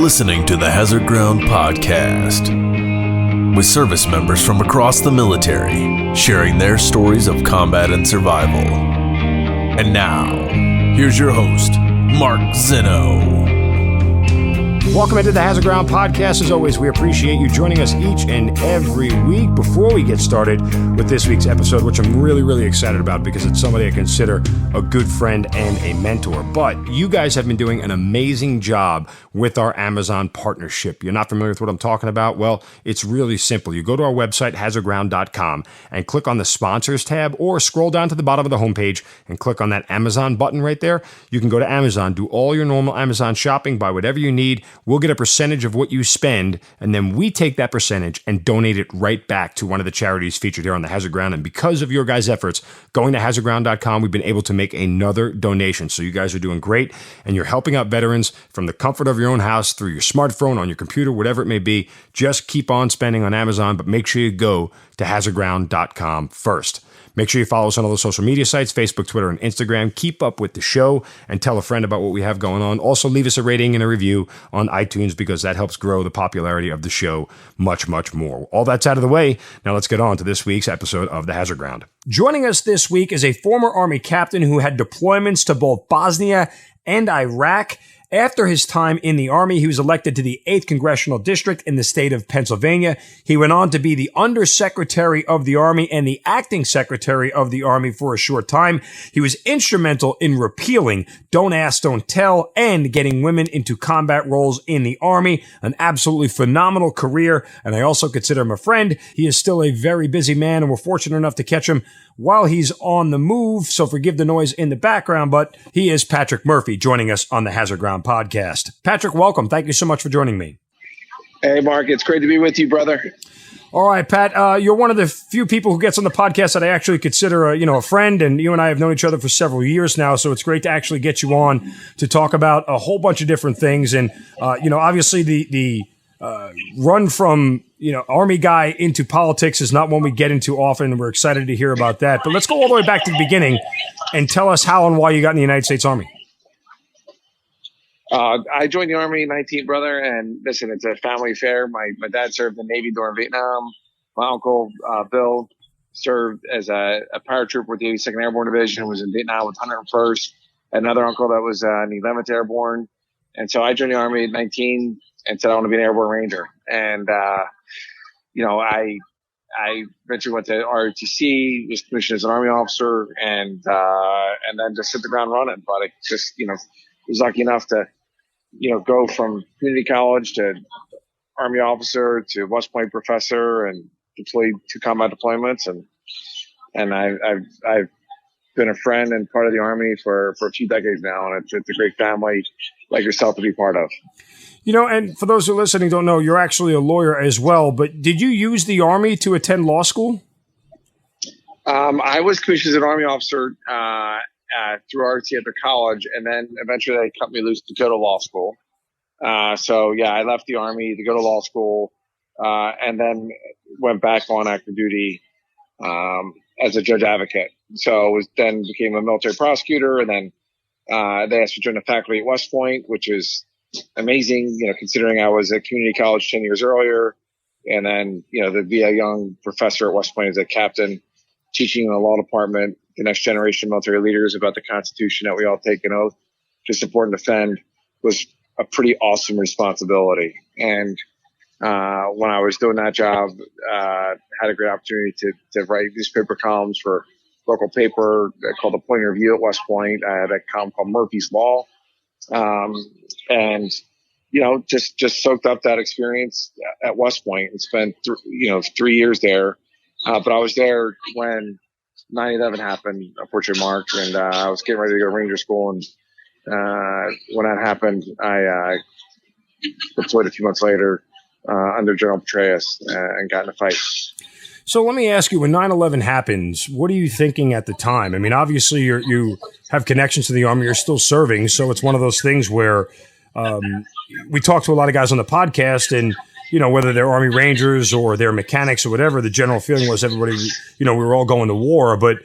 listening to the Hazard Ground Podcast, with service members from across the military sharing their stories of combat and survival. And now, here's your host, Mark Zeno. Welcome into the Hazard Ground Podcast. As always, we appreciate you joining us each and every week. Before we get started with this week's episode, which I'm really excited about because it's somebody I consider a good friend and a mentor. But you guys have been doing an amazing job with our Amazon partnership. You're not familiar with what I'm talking about? Well, it's really simple. You go to our website, hazardground.com, and click on the Sponsors tab, or scroll down to the bottom of the homepage and click on that Amazon button right there. You can go to Amazon, do all your normal Amazon shopping, buy whatever you need. We'll get a percentage of what you spend, and then we take that percentage and donate it right back to one of the charities featured here on the Hazard Ground. And because of your guys' efforts, going to hazardground.com, we've been able to make another donation. So you guys are doing great, and you're helping out veterans from the comfort of your own house, through your smartphone, on your computer, whatever it may be. Just keep on spending on Amazon, but make sure you go to hazardground.com first. Make sure you follow us on all the social media sites, Facebook, Twitter, and Instagram. Keep up with the show and tell a friend about what we have going on. Also, leave us a rating and a review on iTunes because that helps grow the popularity of the show much more. All that's out of the way. Now let's get on to this week's episode of The Hazard Ground. Joining us this week is a former Army captain who had deployments to both Bosnia and Iraq. After his time in the Army, he was elected to the 8th Congressional District in the state of Pennsylvania. He went on to be the Undersecretary of the Army and the Acting Secretary of the Army for a short time. He was instrumental in repealing Don't Ask, Don't Tell and getting women into combat roles in the Army. An absolutely phenomenal career, and I also consider him a friend. He is still a very busy man, and we're fortunate enough to catch him while he's on the move, so forgive the noise in the background, but he is Patrick Murphy joining us on the Hazard Ground Podcast. Patrick, welcome. Thank you so much for joining me. Hey, Mark. It's great to be with you, brother. All right, Pat, you're one of the few people who gets on the podcast that I actually consider a friend, and you and I have known each other for several years now, so it's great to actually get you on to talk about a whole bunch of different things. And, obviously the run from Army guy into politics is not one we get into often, and we're excited to hear about that. But let's go all the way back to the beginning and tell us how and why you got in the United States Army. I joined the Army in 19, brother, and listen, it's a family affair. My dad served in the Navy during Vietnam. My uncle, Bill, served as a paratrooper with the 82nd Airborne Division, was in Vietnam with 101st. Another uncle that was in the 11th Airborne. And so I joined the Army at 19 and said I want to be an Airborne Ranger. And, I eventually went to ROTC, was commissioned as an Army officer, and then just hit the ground running. But I just, was lucky enough to, go from community college to Army officer to West Point professor and deployed to combat deployments. And I've been a friend and part of the Army for a few decades now. And it's a great family like yourself to be part of. And for those who are listening don't know, you're actually a lawyer as well, but did you use the Army to attend law school? I was commissioned as an Army officer through ROTC after college, and then eventually they cut me loose to go to law school. I left the Army to go to law school, and then went back on active duty as a judge advocate. So then became a military prosecutor, and then they asked me to join the faculty at West Point, which is amazing, considering I was at community college 10 years earlier. And then, to be a young professor at West Point as a captain, teaching in the law department, the next generation of military leaders about the Constitution that we all take an oath to support and defend was a pretty awesome responsibility. And when I was doing that job, had a great opportunity to write newspaper columns for local paper called the Point of View at West Point. I had a column called Murphy's Law. Just soaked up that experience at West Point and spent, 3 years there. But I was there when 9/11 happened, unfortunately, Mark, and I was getting ready to go to Ranger School. And when that happened, I deployed a few months later under General Petraeus and got in a fight. So let me ask you, when 9/11 happens, what are you thinking at the time? I mean, obviously you have connections to the Army, you're still serving, so it's one of those things where we talk to a lot of guys on the podcast, and whether they're Army Rangers or they're mechanics or whatever, the general feeling was everybody, we were all going to war. But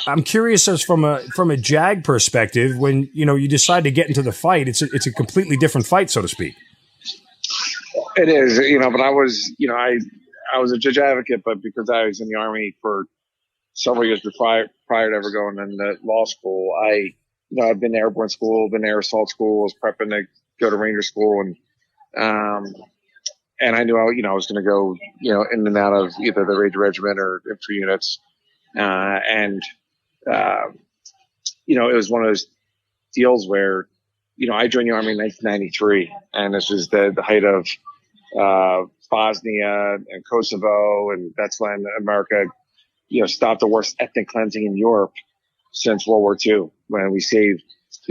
I'm curious, as from a JAG perspective, when you decide to get into the fight, it's a completely different fight, so to speak. It is, but I was, I was a judge advocate, but because I was in the Army for several years prior to ever going into law school, I've been to airborne school, been to air assault school, was prepping to go to Ranger school, and I knew I was going to go, in and out of either the Ranger Regiment or infantry units, and it was one of those deals where, I joined the Army in 1993, and this was the height of Bosnia and Kosovo, and that's when America, stopped the worst ethnic cleansing in Europe since World War II, when they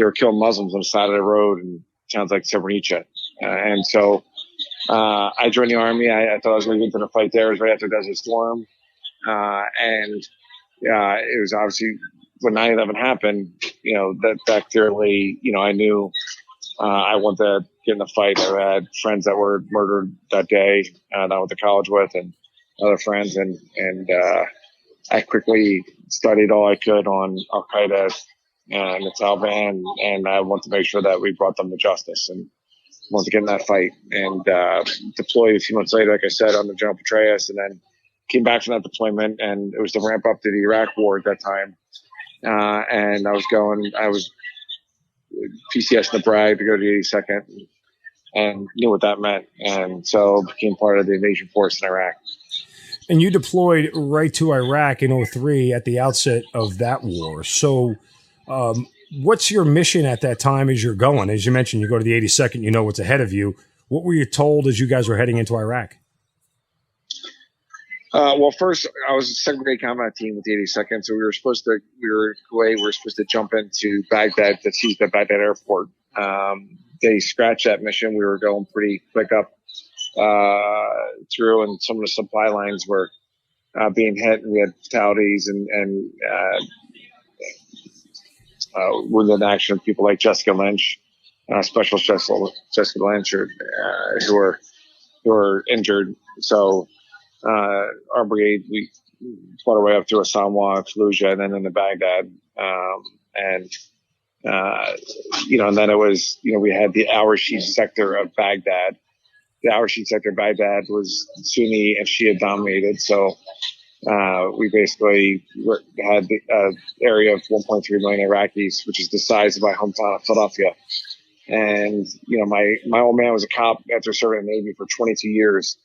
were killing Muslims on the side of the road in towns like Srebrenica. And so I joined the Army. I thought I was going to get into the fight there. It was right after Desert Storm. And it was obviously when 9/11 happened, that clearly, I knew I wanted to get in the fight. I had friends that were murdered that day that I went to college with, and other friends. And I quickly studied all I could on Al Qaeda and the Taliban, and I wanted to make sure that we brought them to justice, and wanted to get in that fight. And deployed a few months later, like I said, on the General Petraeus, and then came back from that deployment, and it was the ramp up to the Iraq War at that time. And I was PCS in the brag to go to the 82nd, and knew what that meant, and so became part of the invasion force in Iraq. And you deployed right to Iraq in 2003 at the outset of that war. So what's your mission at that time as you're going? As you mentioned, you go to the 82nd, you know what's ahead of you. What were you told as you guys were heading into Iraq? Well, first, I was a second grade combat team with the 82nd, so we were supposed to jump into Baghdad to seize the Baghdad airport. They scratched that mission. We were going pretty quick up through, and some of the supply lines were being hit, and we had fatalities and wounded in action. People like Jessica Lynch, Special Jessica Lynch, who were injured. So our brigade, we fought our way up through Asamwa, Fallujah, and then into Baghdad. And then it was, we had the Al-Rashid sector of Baghdad. The Al-Rashid sector of Baghdad was Sunni and Shia dominated. So we basically had the area of 1.3 million Iraqis, which is the size of my hometown of Philadelphia. And, my old man was a cop after serving in the Navy for 22 years.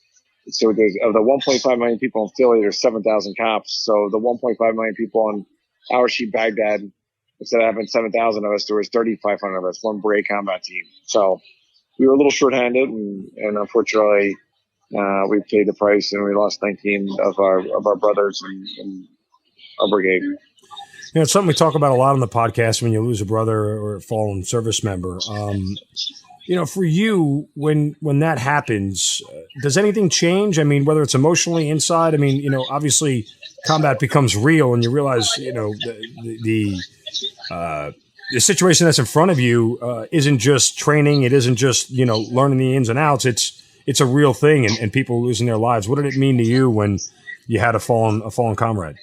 So of the 1.5 million people in Philly, there's 7,000 cops. So the 1.5 million people in Al-Rashid, Baghdad, instead of having 7,000 of us, there was 3,500 of us, one brave combat team. So we were a little shorthanded, and unfortunately, we paid the price, and we lost 19 of our brothers in our brigade. It's something we talk about a lot on the podcast when you lose a brother or a fallen service member. For you, when that happens, does anything change? I mean, whether it's emotionally inside, obviously combat becomes real, and you realize, the situation that's in front of you isn't just training. It isn't just, learning the ins and outs. It's a real thing, and people losing their lives. What did it mean to you when you had a fallen comrade?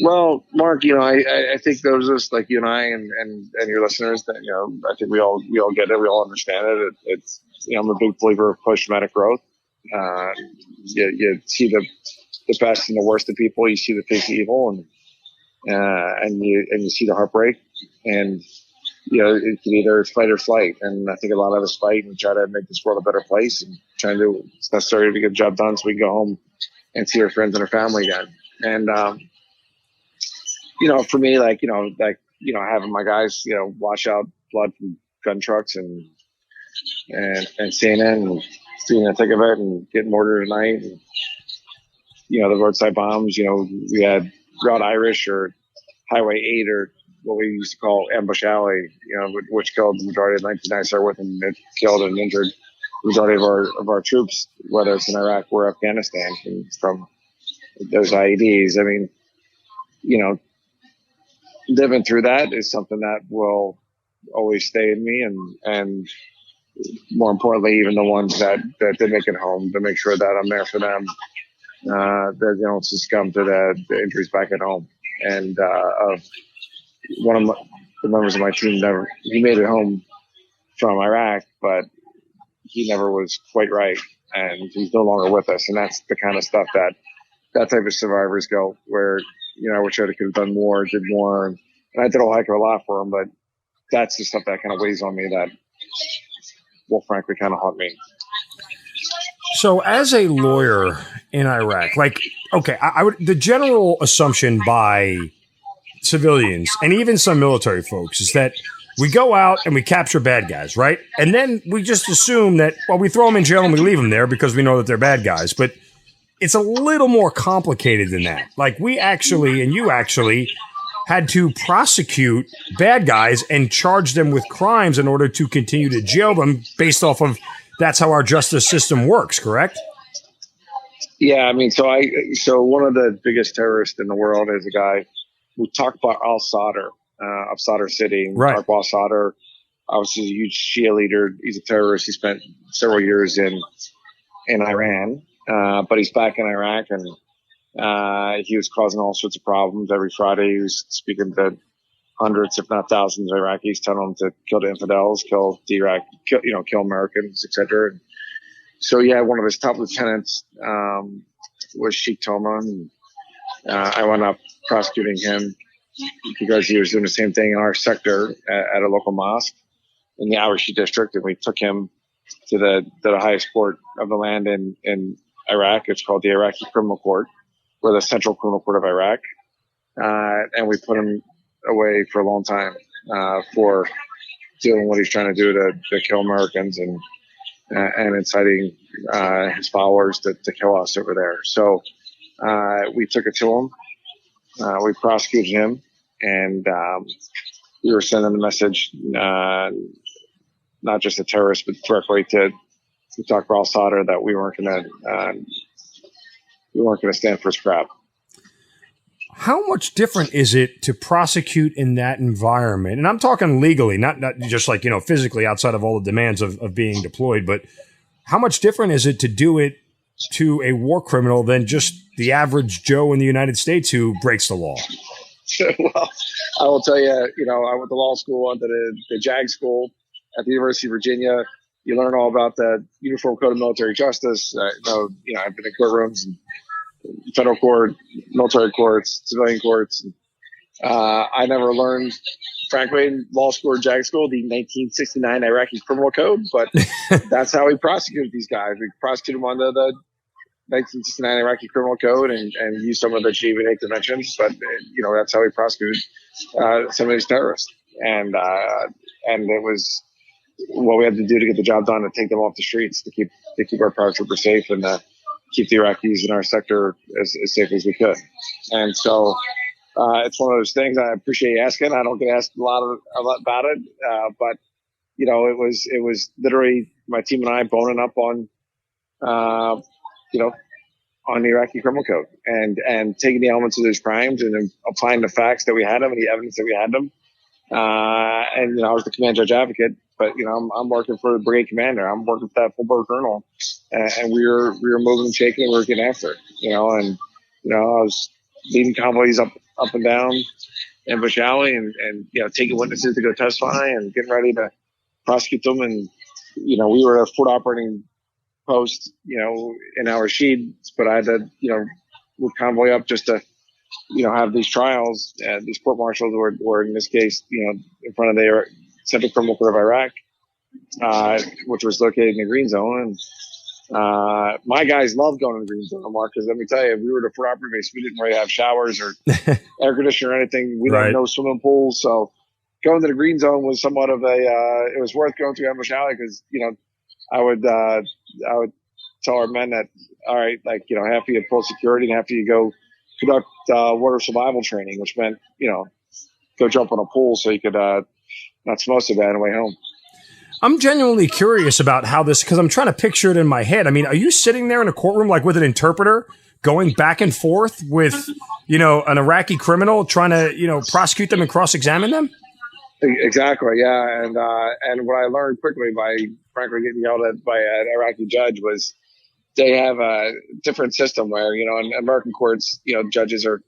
Well, Mark, I think those of us like you and I and your listeners that, I think we all get it. We all understand it. It's, I'm a big believer of post-traumatic growth. You see the best and the worst of people. You see the face of evil, and you see the heartbreak, and, it can either fight or flight. And I think a lot of us fight and try to make this world a better place, and trying to do what's necessary to get the job done so we can go home and see our friends and our family again. And, for me, having my guys, wash out blood from gun trucks and seeing it and seeing the thick of it and getting mortared at night. And, the roadside bombs, we had Route Irish or Highway 8 or what we used to call Ambush Alley, which killed the majority of 1990s with, and it killed and injured the majority of our troops, whether it's in Iraq or Afghanistan, from those IEDs. I mean, living through that is something that will always stay in me, and more importantly, even the ones that did make it home, to make sure that I'm there for them, that they don't succumb to the injuries back at home. And one of the members of my team he made it home from Iraq, but he never was quite right, and he's no longer with us. And that's the kind of stuff that type of survivors go, where, I wish I could have done more, did more. And I did a heck of a lot for him, but that's the stuff that kind of weighs on me that will frankly kind of haunt me. So as a lawyer in Iraq, I would, the general assumption by civilians and even some military folks is that we go out and we capture bad guys, right? And then we just assume that, we throw them in jail and we leave them there because we know that they're bad guys. But it's a little more complicated than that. Like you actually had to prosecute bad guys and charge them with crimes in order to continue to jail them based off of that's how our justice system works, correct? Yeah, I mean, so one of the biggest terrorists in the world is a guy who talked about al-Sadr of Sadr City. Right. Al-Sadr, obviously a huge Shia leader. He's a terrorist. He spent several years in Iran, but he's back in Iraq, and he was causing all sorts of problems. Every Friday he was speaking to hundreds, if not thousands, of Iraqis, telling them to kill the infidels, kill the Iraq, kill Americans, etc. So yeah, one of his top lieutenants was Sheikh Toma, and I wound up prosecuting him because he was doing the same thing in our sector at a local mosque in the Awashi district, and we took him to the highest court of the land in Iraq. It's called the Iraqi Criminal Court, or the Central Criminal Court of Iraq, and we put him away for a long time for doing what he's trying to do to kill Americans and inciting his followers to kill us over there. So we took it to him. We prosecuted him, and we were sending the message, not just to terrorists, but directly to Dr. al-Sadr that we weren't going to stand for scrap. How much different is it to prosecute in that environment? And I'm talking legally, not just like, physically outside of all the demands of being deployed, but how much different is it to do it to a war criminal than just the average Joe in the United States who breaks the law? Well, I will tell you, I went to law school, went to the JAG school at the University of Virginia. You learn all about the Uniform Code of Military Justice. I've been in courtrooms and federal court, military courts, civilian courts. I never learned, frankly, in law school or JAG school, the 1969 Iraqi Criminal Code, but that's how we prosecuted these guys. We prosecuted them under the 1969 Iraqi Criminal Code and used some of the Geneva Conventions, but that's how we prosecuted some of these terrorists. And it was what we had to do to get the job done, to take them off the streets, to keep our paratroopers safe and keep the Iraqis in our sector as safe as we could. And so it's one of those things. I appreciate you asking. I don't get asked a lot about it, but it was literally my team and I boning up on on the Iraqi Criminal Code and taking the elements of those crimes and then applying the facts that we had them and the evidence that we had them. And I was the command judge advocate, but I'm working for the brigade commander. I'm working for that full bird colonel, and we were moving and shaking, and we were getting after it. I was leading convoys up and down in Bush Alley, and taking witnesses to go testify and getting ready to prosecute them. And we were a Fort operating post, in our sheets, but I had to move convoy up just to have these trials. These court martials were in this case, in front of the Central Criminal Court of Iraq, which was located in the Green Zone. And my guys loved going to the Green Zone, Mark, because let me tell you, if we were to Fort Operating Base, we didn't really have showers or air conditioner or anything. We didn't have no swimming pools. So going to the Green Zone was somewhat of it was worth going through Ambush Alley because, I would tell our men that, all right, half of you pull security and half of you go conduct water survival training, which meant, go jump on a pool so you could not smell so bad on the way home. I'm genuinely curious about how this, because I'm trying to picture it in my head. I mean, are you sitting there in a courtroom like with an interpreter going back and forth with, an Iraqi criminal trying to, prosecute them and cross-examine them? Exactly, yeah. And what I learned quickly by, frankly, getting yelled at by an Iraqi judge was they have a different system where, in American courts, judges are,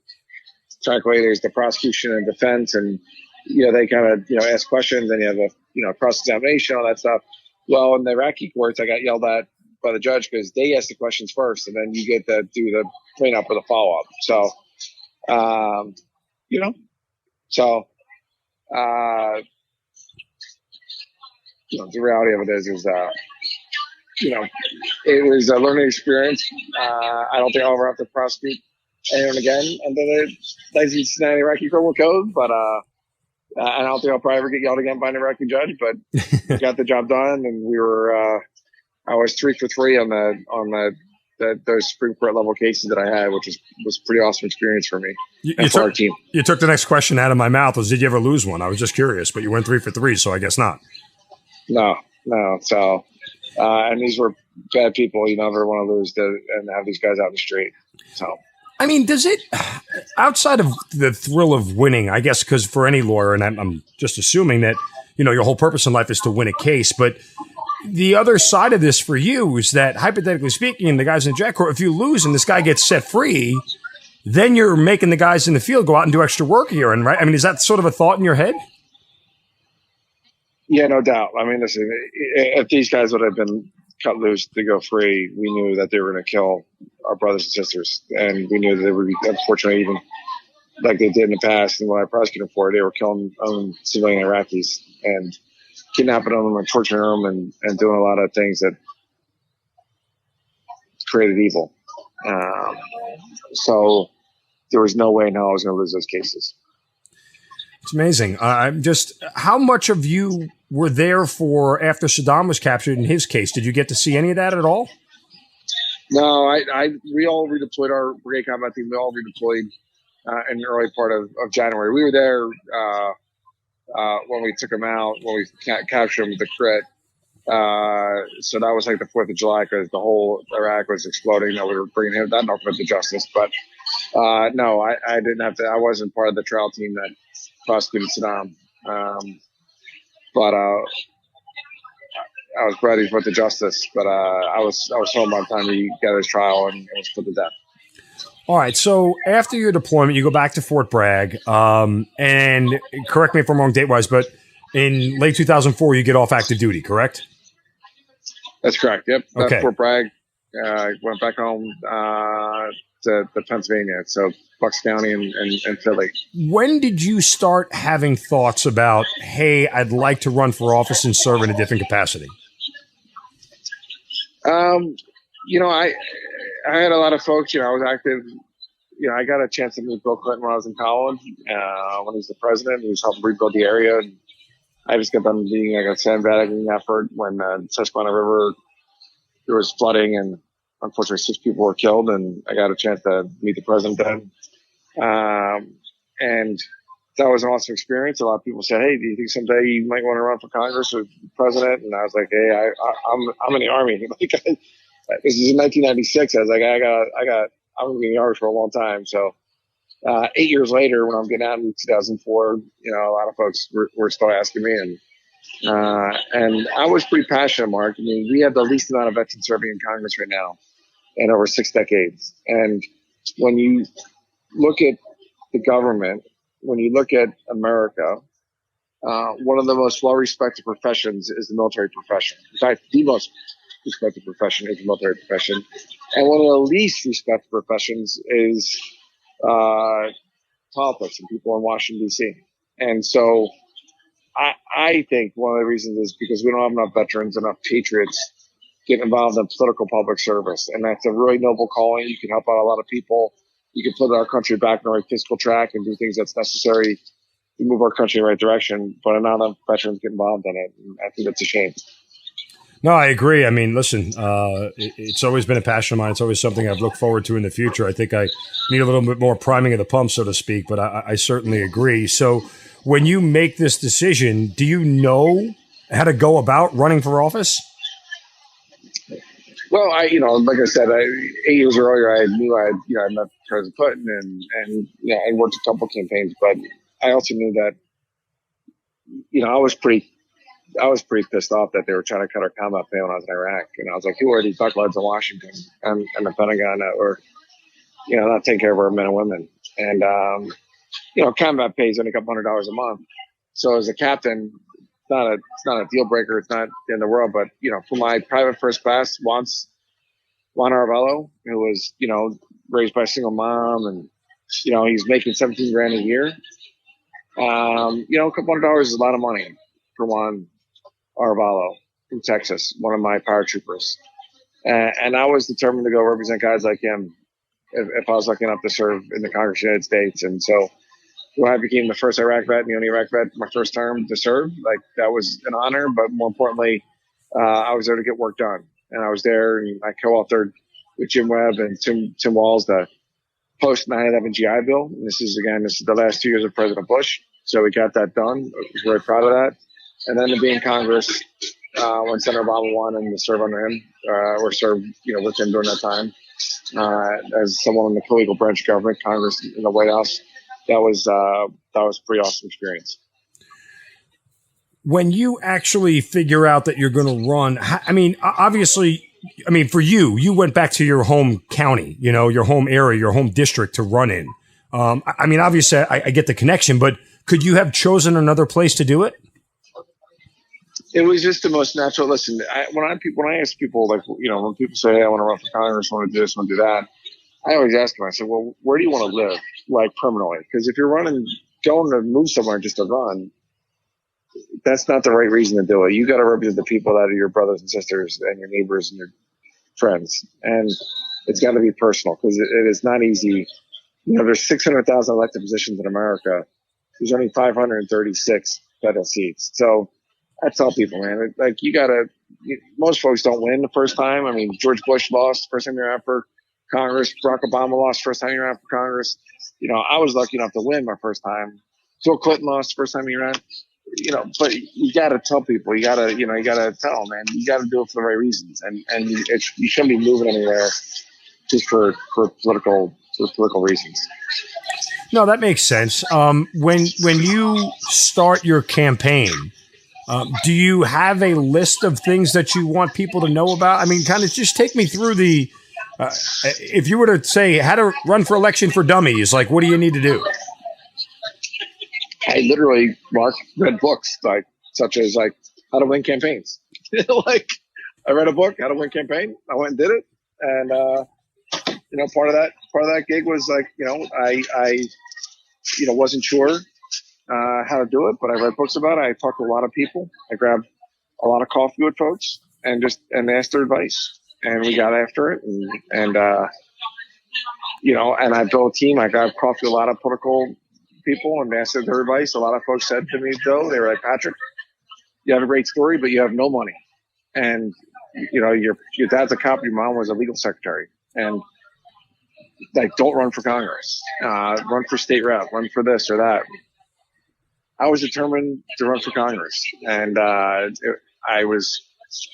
frankly, there's the prosecution and defense, and, they kind of, ask questions, and you have a, cross-examination, all that stuff. Well, in the Iraqi courts, I got yelled at by the judge because they ask the questions first, and then you get to do the cleanup or the follow up. So, you know, so the reality of it is it was a learning experience. I don't think I'll ever have to prosecute anyone again under the 1969 Iraqi criminal code, but and I don't think I'll probably ever get yelled again by an Iraqi judge. But we got the job done, and we were. I was 3 for 3 on those Supreme Court level cases that I had, which was a pretty awesome experience for me and for our team. You took the next question out of my mouth. Was did you ever lose one? I was just curious, but you went 3 for 3, so I guess not. No. So, and these were bad people. You never want to lose and have these guys out in the street. So, I mean, does it, outside of the thrill of winning, I guess, because for any lawyer, and I'm just assuming that, your whole purpose in life is to win a case, but the other side of this for you is that, hypothetically speaking, the guys in the jack court, if you lose and this guy gets set free, then you're making the guys in the field go out and do extra work here, and right? I mean, is that sort of a thought in your head? Yeah, no doubt. I mean, listen, if these guys would have been cut loose to go free, we knew that they were going to kill our brothers and sisters. And we knew that they would be, unfortunately, even like they did in the past. And when I prosecuted for it, they were killing civilian Iraqis and kidnapping them and torturing them and doing a lot of things that created evil. So there was no way in hell I was going to lose those cases. It's amazing. How much of you were there for after Saddam was captured in his case? Did you get to see any of that at all? No, we all redeployed our brigade combat team. We all redeployed in the early part of January. We were there when we took him out, when we captured him with the crit. So that was like the 4th of July because the whole Iraq was exploding. That we were bringing him that ultimate to justice. But no, I didn't have to. I wasn't part of the trial team that prosecuted Saddam. But I was ready to put to justice. But I was home by the time he got his trial and was put to death. All right. So after your deployment, you go back to Fort Bragg. And correct me if I'm wrong date-wise, but in late 2004, you get off active duty, correct? That's correct. Yep. Okay. Fort Bragg. Went back home to Pennsylvania. So Bucks County and Philly. When did you start having thoughts about, hey, I'd like to run for office and serve in a different capacity? I had a lot of folks, I was active. I got a chance to meet Bill Clinton when I was in college, when he was the president. He was helping rebuild the area. And I just got done being like a sandbagging effort when the Susquehanna River, there was flooding and unfortunately 6 people were killed. And I got a chance to meet the president then. And that was an awesome experience. A lot of people said, hey, do you think someday you might want to run for Congress or president? And I was like, hey, I'm in the Army. This is in 1996. I was like, I'm going to be in the Army for a long time. So 8 years later, when I'm getting out in 2004, a lot of folks were still asking me. And I was pretty passionate, Mark. I mean, we have the least amount of veterans serving in Congress right now in over 6 decades. And when you look at the government, when you look at America, one of the most well-respected professions is the military profession. In fact, the most respected profession is the military profession. And one of the least respected professions is politics and people in Washington, D.C. And so I think one of the reasons is because we don't have enough veterans, enough patriots get involved in political public service. And that's a really noble calling. You can help out a lot of people. You can put our country back on the right fiscal track and do things that's necessary to move our country in the right direction. But not enough veterans get involved in it. And I think that's a shame. No, I agree. I mean, listen, it's always been a passion of mine. It's always something I've looked forward to in the future. I think I need a little bit more priming of the pump, so to speak, but I certainly agree. So when you make this decision, do you know how to go about running for office? Well, like I said, 8 years earlier, I knew I met President Clinton and I worked a couple campaigns, but I also knew that, I was pretty pissed off that they were trying to cut our combat pay when I was in Iraq. And I was like, who are these buckleheads in Washington and the Pentagon that were, not taking care of our men and women? And, combat pay is only a couple $100 a month. So as a captain, not a deal breaker. It's not in the world, but for my private first class, Juan Arvelo, who was raised by a single mom, and he's making 17 grand a year. A couple $100 is a lot of money for Juan Arvelo from Texas, one of my paratroopers. And I was determined to go represent guys like him if I was lucky enough to serve in the Congress of the United States. And so when I became the first Iraq vet and the only Iraq vet my first term to serve, like, that was an honor. But more importantly, I was there to get work done. And I was there, and I co-authored with Jim Webb and Tim Walz the post 9/11 GI Bill. And this is the last 2 years of President Bush. So we got that done. I was very proud of that. And then to be in Congress when Senator Obama won, and to serve under him or serve with him during that time as someone in the co-legal branch of government, Congress, in the White House. That was a pretty awesome experience. When you actually figure out that you're going to run, obviously, for you went back to your home county, your home area, your home district to run in. Obviously, I get the connection, but could you have chosen another place to do it? It was just the most natural. Listen, when I ask people, like, when people say, "Hey, I want to run for Congress, I want to do this, I want to do that," I always ask them, I said, "Well, where do you want to live, like, permanently?" Because if you're going to move somewhere just to run, that's not the right reason to do it. You got to represent the people that are your brothers and sisters and your neighbors and your friends, and it's got to be personal, because it is not easy. There's 600,000 elected positions in America. There's only 536 federal seats. So I tell people, man, like, most folks don't win the first time. George Bush lost the first time he ran for Congress. Barack Obama lost the first time he ran for Congress. I was lucky enough to win my first time. Bill Clinton lost the first time he ran. But you got to tell people, you got to tell them, man, you got to do it for the right reasons. And you shouldn't be moving anywhere just for political reasons. No, that makes sense. When you start your campaign, do you have a list of things that you want people to know about? Kind of just take me through if you were to say how to run for election for dummies, like, what do you need to do? I literally, Mark, read books such as How to Win Campaigns. I read a book, How to Win Campaign. I went and did it, and part of that gig was I wasn't sure how to do it, but I read books about it. I talked to a lot of people. I grabbed a lot of coffee with folks and asked their advice, and we got after it, and I built a team. I got coffee with a lot of political people and asked their advice. A lot of folks said to me, though, they were like, "Patrick, you have a great story, but you have no money, and your dad's a cop, your mom was a legal secretary, and don't run for Congress, run for state rep, run for this or that." I was determined to run for Congress, and I was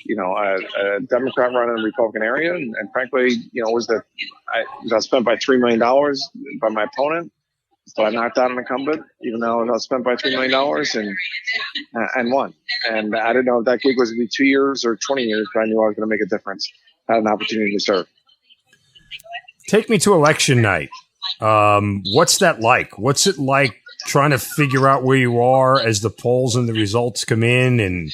a Democrat running in the Republican area, and frankly, I was outspent by $3 million by my opponent. So I knocked out an incumbent, even though I was spent by $3 million, and won. And I didn't know if that gig was going to be 2 years or 20 years, but I knew I was going to make a difference. I had an opportunity to serve. Take me to election night. What's that like? What's it like trying to figure out where you are as the polls and the results come in? And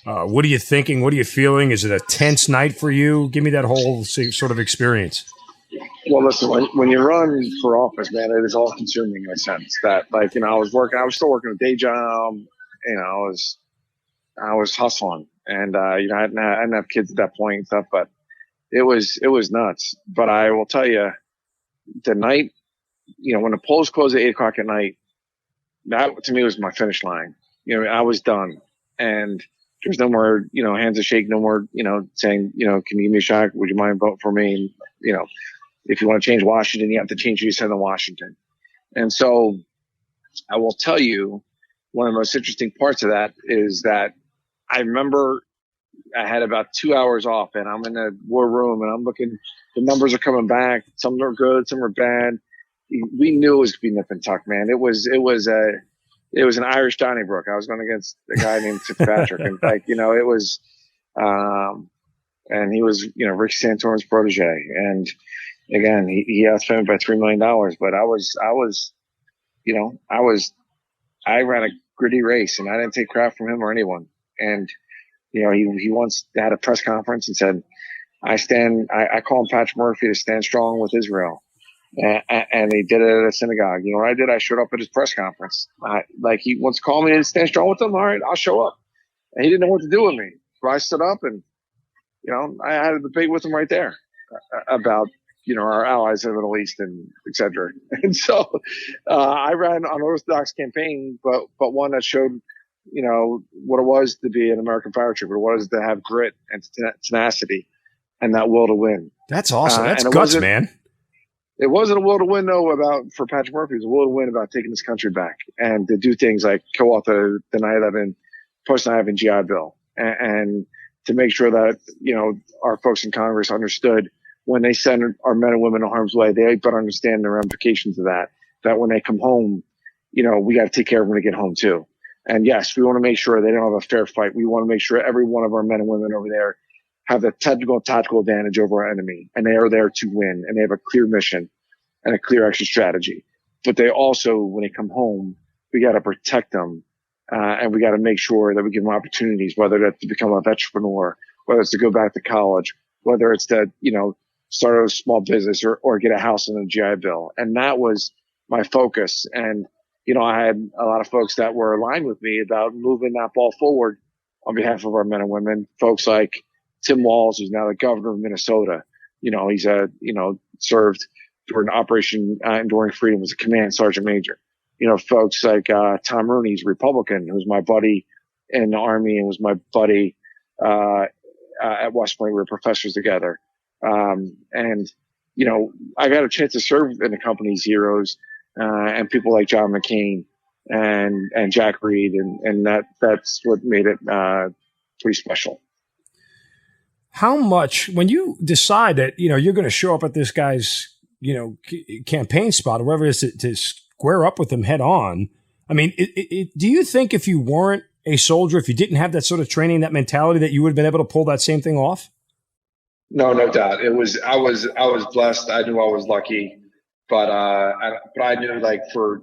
what are you thinking? What are you feeling? Is it a tense night for you? Give me that whole sort of experience. Well, listen, when you run for office, man, it is all consuming in a sense that, I was still working a day job, I was hustling, and, I didn't have kids at that point and stuff, but it was nuts. But I will tell you, the night, when the polls closed at 8:00 at night, that to me was my finish line. I was done, and there's no more, hands to shake, no more, saying, can you give me a shot? Would you mind voting for me? And, if you want to change Washington, you have to change who you send to Washington. And so I will tell you, one of the most interesting parts of that is that I remember I had about 2 hours off, and I'm in the war room, and I'm looking, the numbers are coming back. Some are good, some are bad. We knew it was going to be nip and tuck, man. It was an Irish Donnybrook. I was going against a guy named Fitzpatrick, and it was, and he was, Rick Santorum's protege, and again, he outspent by $3 million, but I ran gritty race, and I didn't take crap from him or anyone. And he once had a press conference and said, I call him Patrick Murphy to stand strong with Israel. And he did it at a synagogue. You know what I did? I showed up at his press conference. He wants to call me to stand strong with him. All right, I'll show up. And he didn't know what to do with me. So I stood up and, I had a debate with him right there about, our allies in the Middle East and et cetera. And so I ran an unorthodox campaign, but one that showed, what it was to be an American paratrooper, what it was to have grit and tenacity and that will to win. That's awesome. That's guts, man. It wasn't a will to win, though, for Patrick Murphy. It was a will to win about taking this country back and to do things like co-author the 9/11 post-9/11 GI Bill and to make sure that, our folks in Congress understood when they send our men and women to harm's way, they better understand the ramifications of that when they come home, we got to take care of them when they get home, too. And, yes, we want to make sure they don't have a fair fight. We want to make sure every one of our men and women over there have the technical and tactical advantage over our enemy, and they are there to win, and they have a clear mission and a clear exit strategy. But they also, when they come home, we got to protect them, and we got to make sure that we give them opportunities, whether that's to become a vetrepreneur, whether it's to go back to college, whether it's to, start a small business or get a house in the GI Bill. And that was my focus. And, I had a lot of folks that were aligned with me about moving that ball forward on behalf of our men and women, folks like Tim Walz, who's now the governor of Minnesota. He's served during Operation Enduring Freedom as a command sergeant major. Folks like Tom Rooney, he's a Republican, who was my buddy in the Army and was my buddy at West Point. We were professors together. I got a chance to serve in the company's heroes and people like John McCain and Jack Reed, and that's what made it pretty special. How much, when you decide that, you're going to show up at this guy's, campaign spot or wherever it is to square up with him head on, I mean, do you think if you weren't a soldier, if you didn't have that sort of training, that mentality, that you would have been able to pull that same thing off? No, no doubt. I was blessed. I knew I was lucky, but I knew, like, for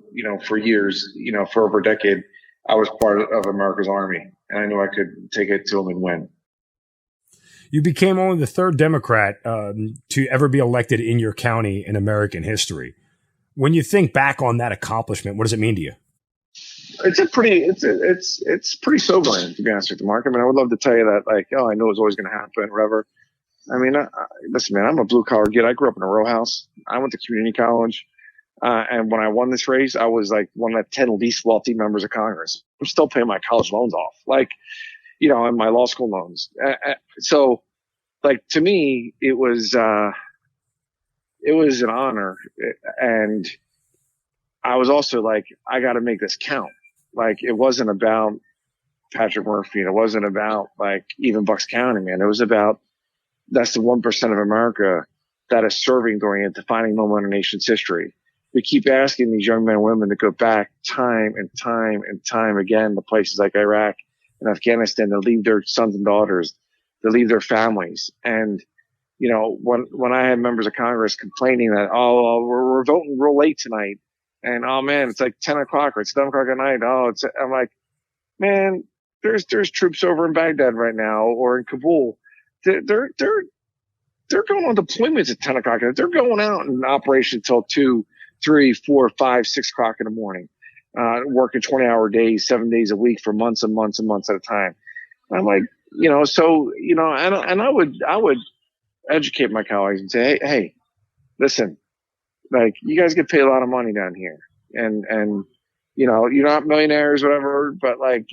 years, for over a decade, I was part of America's Army, and I knew I could take it to them and win. You became only the third Democrat to ever be elected in your county in American history. When you think back on that accomplishment, what does it mean to you? It's pretty sobering, to be honest with you, Mark. I mean, I would love to tell you that, like, I know it's always going to happen, whatever. I mean, listen, man, I'm a blue collar kid. I grew up in a row house. I went to community college. And when I won this race, I was like one of the 10 least wealthy members of Congress. I'm still paying my college loans off, and my law school loans. So, like, to me, it was an honor. And I was also like, I got to make this count. Like, it wasn't about Patrick Murphy. And it wasn't about, like, even Bucks County, man. It was about, that's the 1% of America that is serving during a defining moment in our nation's history. We keep asking these young men and women to go back time and time and time again to places like Iraq and Afghanistan, to leave their sons and daughters, to leave their families. And, when I had members of Congress complaining that, we're voting real late tonight, and, oh man, it's like 10 o'clock or it's 7 o'clock at night. I'm like, man, there's troops over in Baghdad right now or in Kabul. They're going on deployments at 10 o'clock. They're going out in operation till 2, 3, 4, 5, 6 o'clock in the morning, working 20-hour days, 7 days a week for months and months and months at a time. And I'm like, and I would educate my colleagues and say, hey, listen, like, you guys get paid a lot of money down here, and you're not millionaires, whatever, but, like,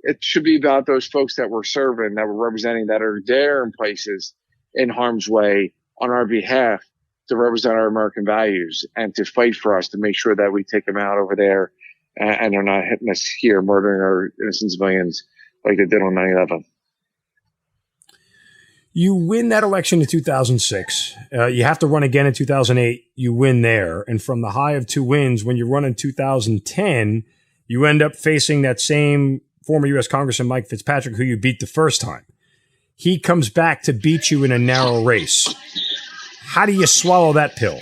it should be about those folks that we're serving, that we're representing, that are there in places in harm's way on our behalf to represent our American values and to fight for us, to make sure that we take them out over there and they're not hitting us here, murdering our innocent civilians like they did on 9/11. You win that election in 2006. You have to run again in 2008. You win there. And from the high of 2 wins, when you run in 2010, you end up facing that same former U.S. Congressman Mike Fitzpatrick, who you beat the first time. He comes back to beat you in a narrow race. How do you swallow that pill?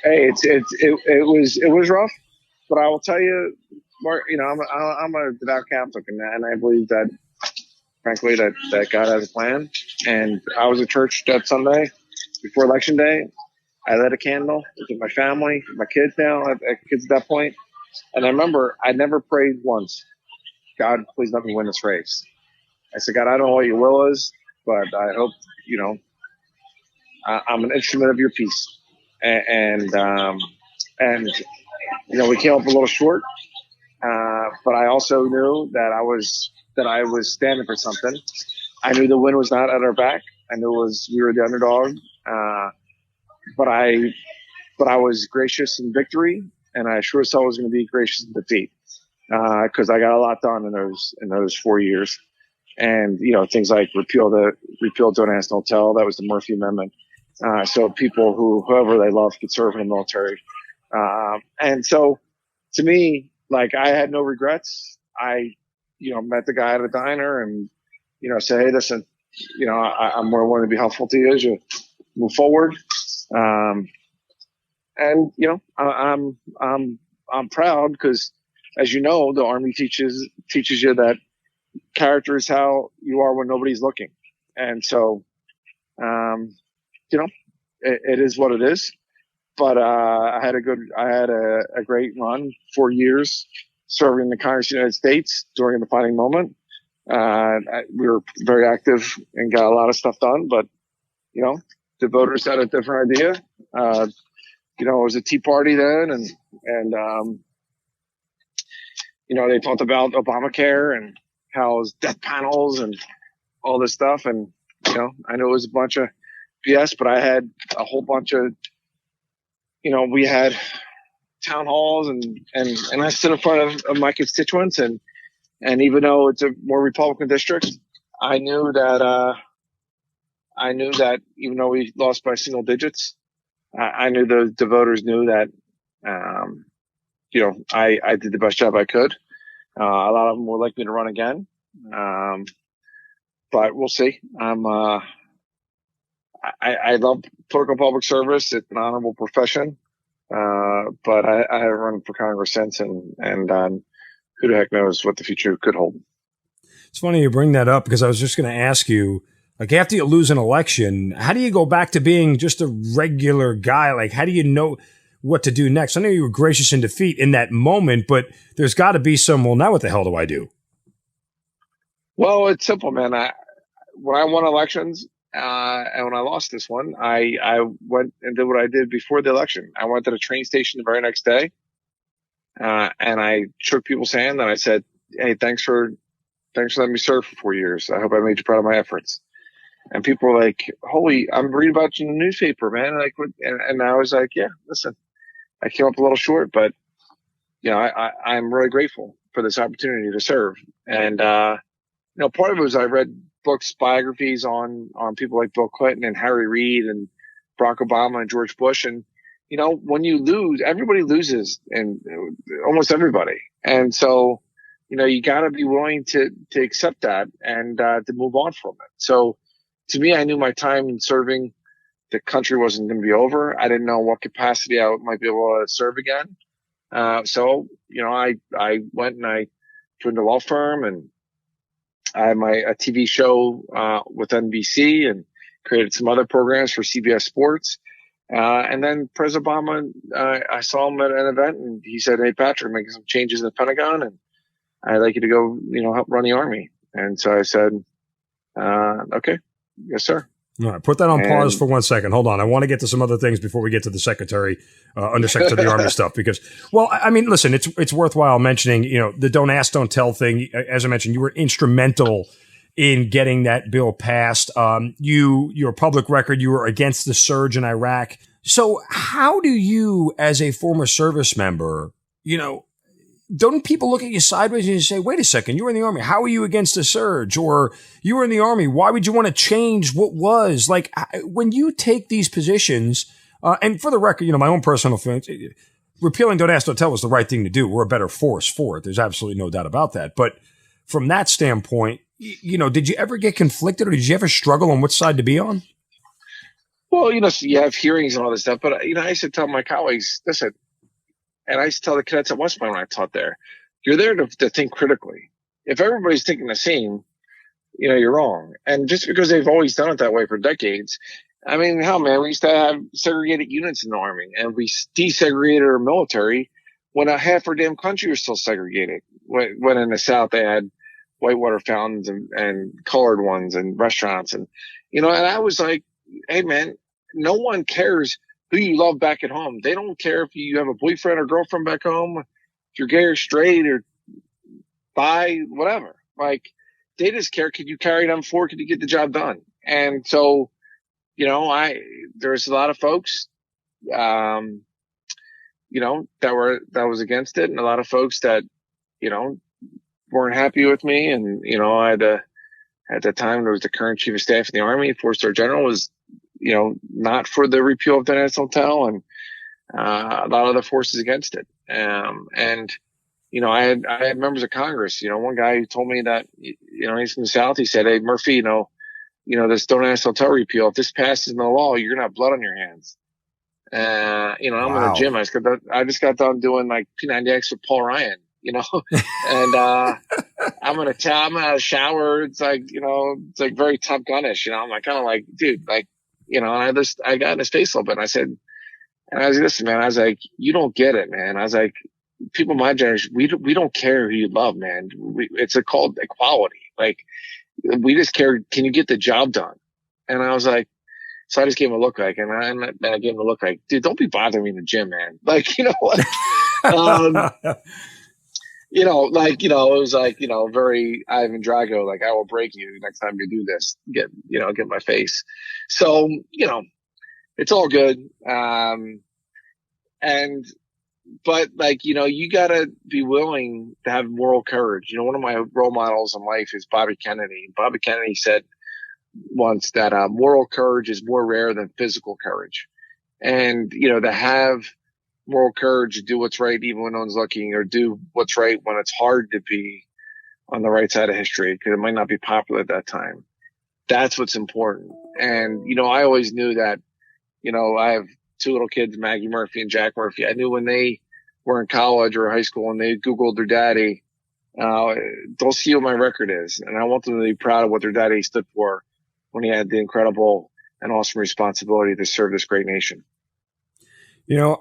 Hey, it was rough, but I will tell you, Mark. I'm a devout Catholic, and I believe that, frankly, that God has a plan. And I was at church that Sunday before Election Day. I lit a candle with my family, my kids now. I have kids at that point, and I remember I never prayed once, God, please let me win this race. I said, God, I don't know what your will is, but I hope I'm an instrument of your peace. And we came up a little short, but I also knew that I was standing for something. I knew the win was not at our back. I knew we were the underdog. But I was gracious in victory, and I sure as hell was going to be gracious in defeat, because I got a lot done in those 4 years. And things like repeal Don't Ask, Don't Tell. That was the Murphy Amendment. So people whoever they love could serve in the military. And so to me, like, I had no regrets. I met the guy at a diner and said, hey, listen, I'm more willing to be helpful to you as you move forward. And I'm proud because, as you know, the Army teaches you that character is how you are when nobody's looking. And so, it is what it is. But I had a great run, 4 years serving in the Congress of the United States during the defining moment. We were very active and got a lot of stuff done, but the voters had a different idea. It was a Tea Party then, and they talked about Obamacare and how it was death panels and all this stuff. And I know it was a bunch of BS, but I had a whole bunch of, we had town halls and I stood in front of my constituents, and even though it's a more Republican district, I knew that even though we lost by single digits, I knew the voters knew that, I did the best job I could. A lot of them would like me to run again. But we'll see. I love political public service. It's an honorable profession. But I haven't run for Congress since, and who the heck knows what the future could hold. It's funny you bring that up, because I was just going to ask you, like, after you lose an election, how do you go back to being just a regular guy? Like, how do you know what to do next? I know you were gracious in defeat in that moment, but there's got to be some, well, now what the hell do I do? Well, it's simple, man. When I won elections, and when I lost this one, I went and did what I did before the election. I went to the train station the very next day, and I shook people's hand and I said, hey, thanks for letting me serve for 4 years. I hope I made you proud of my efforts. And people were like, holy, I'm reading about you in the newspaper, man. Like, and I was like, yeah, listen, I came up a little short, but I'm really grateful for this opportunity to serve. And, part of it was I read books, biographies on people like Bill Clinton and Harry Reid and Barack Obama and George Bush. And, when you lose, everybody loses, and almost everybody. And so, you got to be willing to accept that and to move on from it. So to me, I knew my time in serving the country wasn't going to be over. I didn't know what capacity I might be able to serve again. So, I went and I joined a law firm, and I had a TV show with NBC, and created some other programs for CBS Sports. And then President Obama, I saw him at an event, and he said, hey, Patrick, making some changes in the Pentagon, and I'd like you to go, help run the Army. And so I said, okay, yes, sir. All right, put that on pause for 1 second. Hold on. I want to get to some other things before we get to the Undersecretary of the Army stuff, because, well, I mean, listen, it's worthwhile mentioning, the Don't Ask, Don't Tell thing. As I mentioned, you were instrumental in getting that bill passed. Your public record, you were against the surge in Iraq. So how do you, as a former service member, don't people look at you sideways and you say, wait a second, you were in the Army. How are you against the surge? Or you were in the Army. Why would you want to change what was? Like, when you take these positions, and for the record, my own personal feelings, repealing Don't Ask, Don't Tell was the right thing to do. We're a better force for it. There's absolutely no doubt about that. But from that standpoint, did you ever get conflicted, or did you ever struggle on which side to be on? Well, so you have hearings and all this stuff, but I used to tell my colleagues, listen, and I used to tell the cadets at West Point when I taught there, you're there to think critically. If everybody's thinking the same, you're wrong. And just because they've always done it that way for decades, I mean, hell, man, we used to have segregated units in the Army, and we desegregated our military when a half our damn country was still segregated. When in the South they had whitewater fountains and colored ones and restaurants, and and I was like, hey, man, no one cares who you love back at home. They don't care if you have a boyfriend or girlfriend back home, if you're gay or straight or bi, whatever. Like, they just care, could you carry them forward? Could you get the job done? And so, there's a lot of folks, that was against it, and a lot of folks that, weren't happy with me. And, I had at the time, there was the current chief of staff in the Army, four-star general, was, not for the repeal of the national hotel, and a lot of the forces against it. And I had members of Congress. One guy who told me that, he's from the South. He said, "Hey, Murphy, this don't national hotel repeal, if this passes in the law, you're gonna have blood on your hands." I'm in the gym. I just got done doing like P90X with Paul Ryan. And I'm in a shower. It's like, it's like very Top Gun-ish. I'm like, kind of like, dude, like, and I got in his face a little bit, and I said, and I was like, listen, man, I was like, you don't get it, man. I was like, people my generation, we don't care who you love, man. It's called equality. Like, we just care, can you get the job done? And I was like, so I just gave him a look like, and I gave him a look like, dude, don't be bothering me in the gym, man. Like, it was like, very Ivan Drago, like, I will break you next time you do this, get my face. So, it's all good. But like, you gotta be willing to have moral courage. One of my role models in life is Bobby Kennedy. Bobby Kennedy said once that moral courage is more rare than physical courage. And, to have moral courage to do what's right even when no one's looking, or do what's right when it's hard to be on the right side of history because it might not be popular at that time. That's what's important. And, I always knew that, I have two little kids, Maggie Murphy and Jack Murphy. I knew when they were in college or high school and they Googled their daddy, they'll see what my record is. And I want them to be proud of what their daddy stood for when he had the incredible and awesome responsibility to serve this great nation.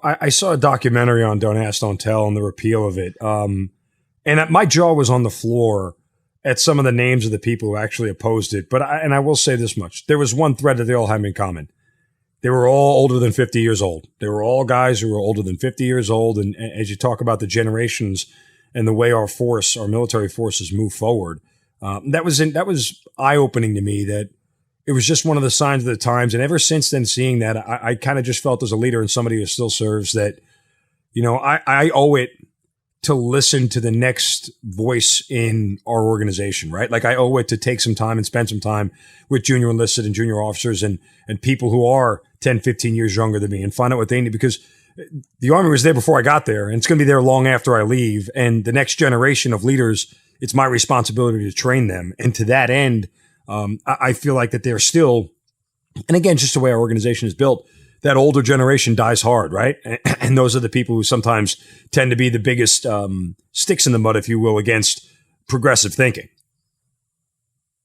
I saw a documentary on Don't Ask, Don't Tell and the repeal of it. And my jaw was on the floor at some of the names of the people who actually opposed it. But I will say this much. There was one thread that they all had in common. They were all older than 50 years old. They were all guys who were older than 50 years old. And as you talk about the generations and the way our military forces move forward, that was eye-opening to me, that it was just one of the signs of the times. And ever since then, seeing that, I kind of just felt as a leader and somebody who still serves that, I owe it to listen to the next voice in our organization, right? Like, I owe it to take some time and spend some time with junior enlisted and junior officers and people who are 10, 15 years younger than me and find out what they need, because the Army was there before I got there, and it's going to be there long after I leave. And the next generation of leaders, it's my responsibility to train them. And to that end, I feel like that they're still, and again, just the way our organization is built, that older generation dies hard, right? And those are the people who sometimes tend to be the biggest sticks in the mud, if you will, against progressive thinking.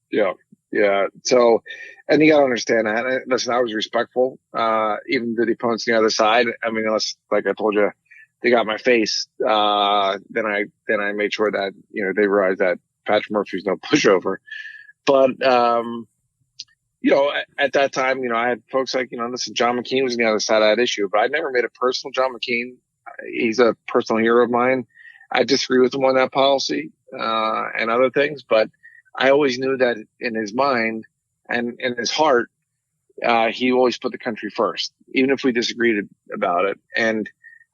Yeah. So, and you got to understand that. Listen, I was respectful, even to the opponents on the other side. I mean, unless, like I told you, they got my face, then I made sure that, they realized that Patrick Murphy's no pushover. But, at that time, I had folks like, listen, John McCain was on the other side of that issue, but I never made it personal. John McCain, he's a personal hero of mine. I disagree with him on that policy, and other things, but I always knew that in his mind and in his heart, he always put the country first, even if we disagreed about it. And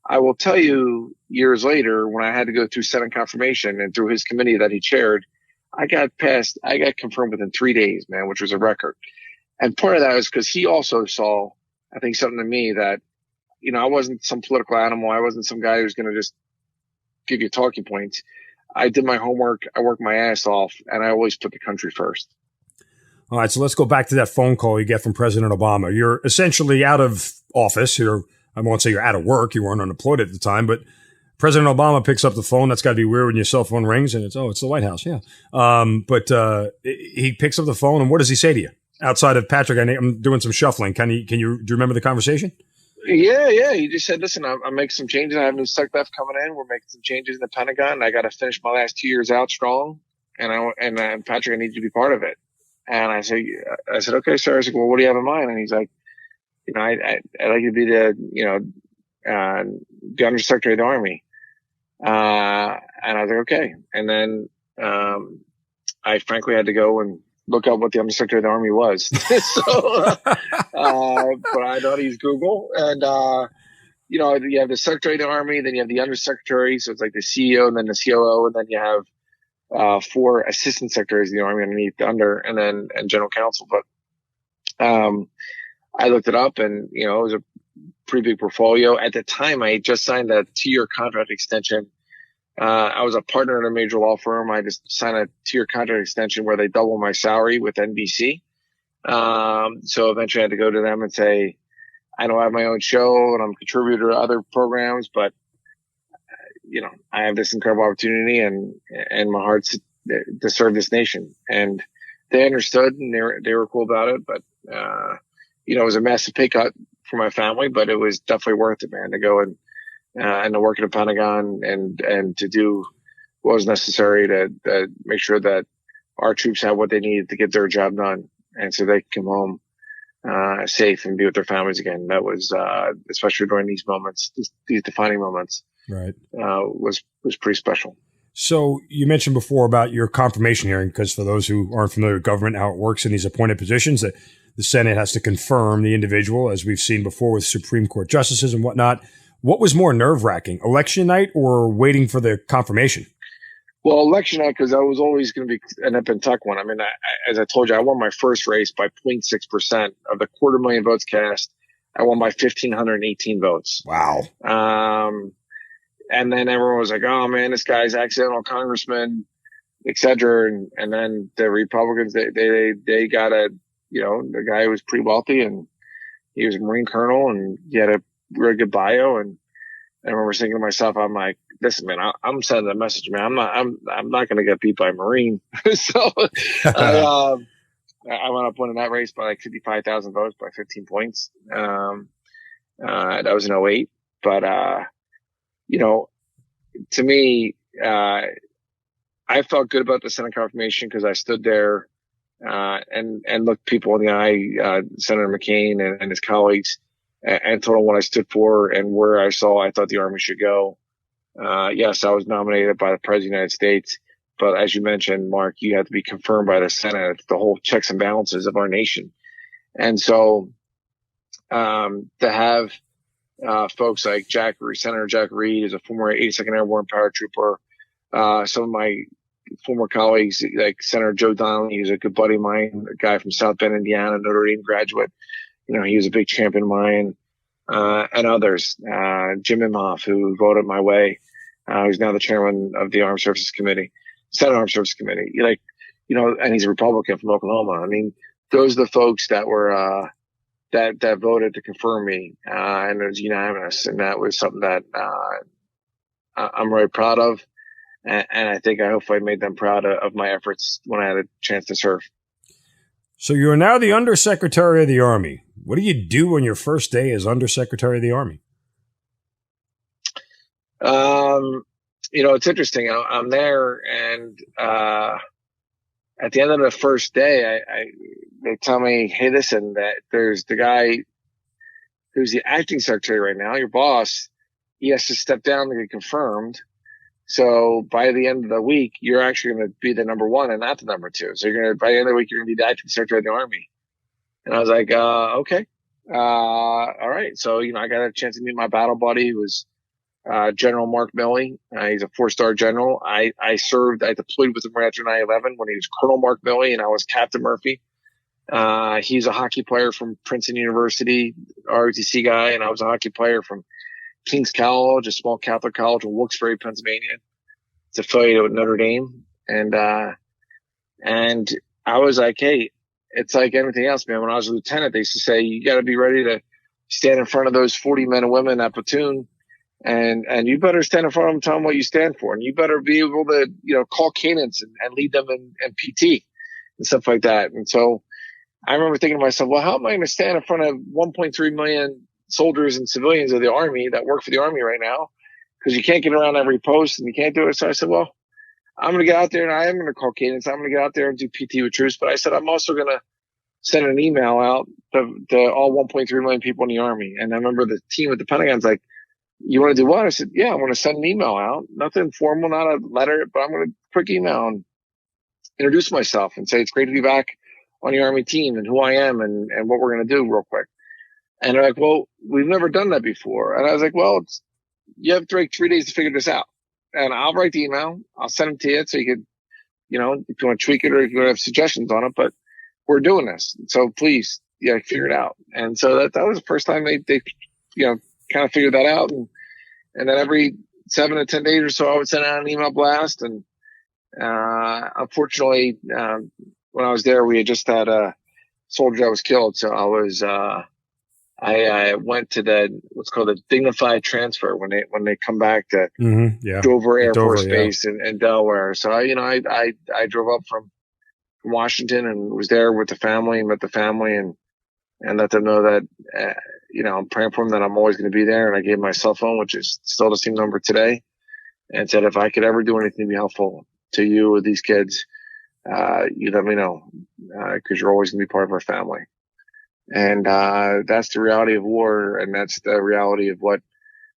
I will tell you, years later, when I had to go through Senate confirmation and through his committee that he chaired, I got confirmed within 3 days, man, which was a record. And part of that was because he also saw, I think, something in me that, I wasn't some political animal. I wasn't some guy who's going to just give you talking points. I did my homework. I worked my ass off, and I always put the country first. All right, so let's go back to that phone call you get from President Obama. You're essentially out of office. I won't say you're out of work. You weren't unemployed at the time, but President Obama picks up the phone. That's got to be weird when your cell phone rings and it's the White House. Yeah. But he picks up the phone, and what does he say to you? Outside of Patrick, I'm doing some shuffling. Do you remember the conversation? Yeah. He just said, listen, I'm making some changes. I have new SecDef coming in. We're making some changes in the Pentagon. I got to finish my last 2 years out strong. And Patrick, I need you to be part of it. And I said, okay, sir. I said, well, what do you have in mind? And he's like, I'd like you to be the Undersecretary of the Army. And I was like, okay. And then, I frankly had to go and look up what the Undersecretary of the Army was. But I thought he's Google. And, you have the Secretary of the Army, then you have the Undersecretary. So it's like the CEO and then the COO. And then you have, 4 assistant secretaries of the Army underneath and general counsel. But, I looked it up and, it was a pretty big portfolio. At the time, I had just signed a 2-year contract extension. I was a partner in a major law firm. I just signed a 2-year contract extension where they double my salary with NBC. So eventually I had to go to them and say, I don't have my own show and I'm a contributor to other programs, but I have this incredible opportunity and my heart's to serve this nation. And they understood and they were cool about it. But, it was a massive pay cut for my family, but it was definitely worth it, man, to go and to work at the Pentagon and to do what was necessary to make sure that our troops have what they needed to get their job done. And so they can come home, safe and be with their families again. That was, especially during these moments, these defining moments. Right. Was pretty special. So you mentioned before about your confirmation hearing, because for those who aren't familiar with government, how it works in these appointed positions, that the Senate has to confirm the individual, as we've seen before with Supreme Court justices and whatnot. What was more nerve-wracking, election night or waiting for the confirmation? Well, election night, because I was always going to be an nip and tuck one. I mean, as I told you, I won my first race by 0.6% of the 250,000 votes cast. I won by 1,518 votes. Wow. And then everyone was like, oh man, this guy's accidental congressman, et cetera. And then the Republicans, they got the guy was pretty wealthy and he was a Marine colonel and he had a really good bio. And I remember thinking to myself, I'm like, listen, man, I'm sending a message, man. I'm not going to get beat by a Marine. So, I went up winning that race by like 55,000 votes by 15 points. That was in 2008. But, to me, I felt good about the Senate confirmation because I stood there, and looked people in the eye, Senator McCain and his colleagues, and told them what I stood for and where I thought the Army should go. Yes, I was nominated by the President of the United States, but as you mentioned, Mark, you have to be confirmed by the Senate, the whole checks and balances of our nation. And so, to have, folks like Senator Jack Reed is a former 82nd Airborne paratrooper. Some of my former colleagues, like Senator Joe Donnelly, who's a good buddy of mine, a guy from South Bend, Indiana, Notre Dame graduate. He was a big champion of mine, and others. Jim Imhoff, who voted my way, who's now the chairman of the Armed Services Committee, Senate Armed Services Committee. And he's a Republican from Oklahoma. I mean, those are the folks that were, that voted to confirm me, and it was unanimous. And that was something that, I'm really proud of. And I think I hopefully made them proud of my efforts when I had a chance to serve. So you're now the Undersecretary of the Army. What do you do on your first day as Undersecretary of the Army? It's interesting. I'm there, and at the end of the first day, they tell me, hey, listen, that there's the guy who's the acting secretary right now, your boss. He has to step down to get confirmed. So by the end of the week, you're actually going to be the number 1 and not the number 2. So by the end of the week, you're going to be the acting secretary of the Army. And I was like, okay. All right. So, I got a chance to meet my battle buddy, who was, General Mark Milley. He's a 4-star general. I deployed with him right after 9/11 when he was Colonel Mark Milley and I was Captain Murphy. He's a hockey player from Princeton University, ROTC guy. And I was a hockey player from King's College, a small Catholic college in Wilkes-Barre, Pennsylvania. It's affiliated with Notre Dame. And I was like, hey, it's like anything else, man. When I was a lieutenant, they used to say, you got to be ready to stand in front of those 40 men and women in that platoon. And you better stand in front of them, tell them what you stand for. And you better be able to, call cadence and lead them in PT and stuff like that. And so I remember thinking to myself, well, how am I going to stand in front of 1.3 million soldiers and civilians of the Army that work for the Army right now? Because you can't get around every post and you can't do it. So I said, well, I'm going to get out there and I am going to call cadence. I'm going to get out there and do PT with troops. But I said, I'm also going to send an email out to all 1.3 million people in the Army. And I remember the team at the Pentagon's like, you want to do what? I said, yeah, I want to send an email out. Nothing formal, not a letter, but I'm going to quick email and introduce myself and say it's great to be back on the Army team and who I am and what we're going to do real quick. And they're like, well, we've never done that before. And I was like, well, you have to take 3 days to figure this out. And I'll write the email. I'll send it to you so you could, if you want to tweak it or if you want to have suggestions on it, but we're doing this. So please, figure it out. And so that was the first time they kind of figured that out. And then every 7 to 10 days or so, I would send out an email blast. And unfortunately, when I was there, we had just had a soldier that was killed. So I went to what's called a dignified transfer when they come back to Dover Air Force Base in Delaware. So I drove up from Washington and was there with the family and met the family and let them know that I'm praying for them, that I'm always going to be there. And I gave my cell phone, which is still the same number today, and said if I could ever do anything to be helpful to you or these kids, you let me know, because you're always going to be part of our family. And that's the reality of war, and that's the reality of what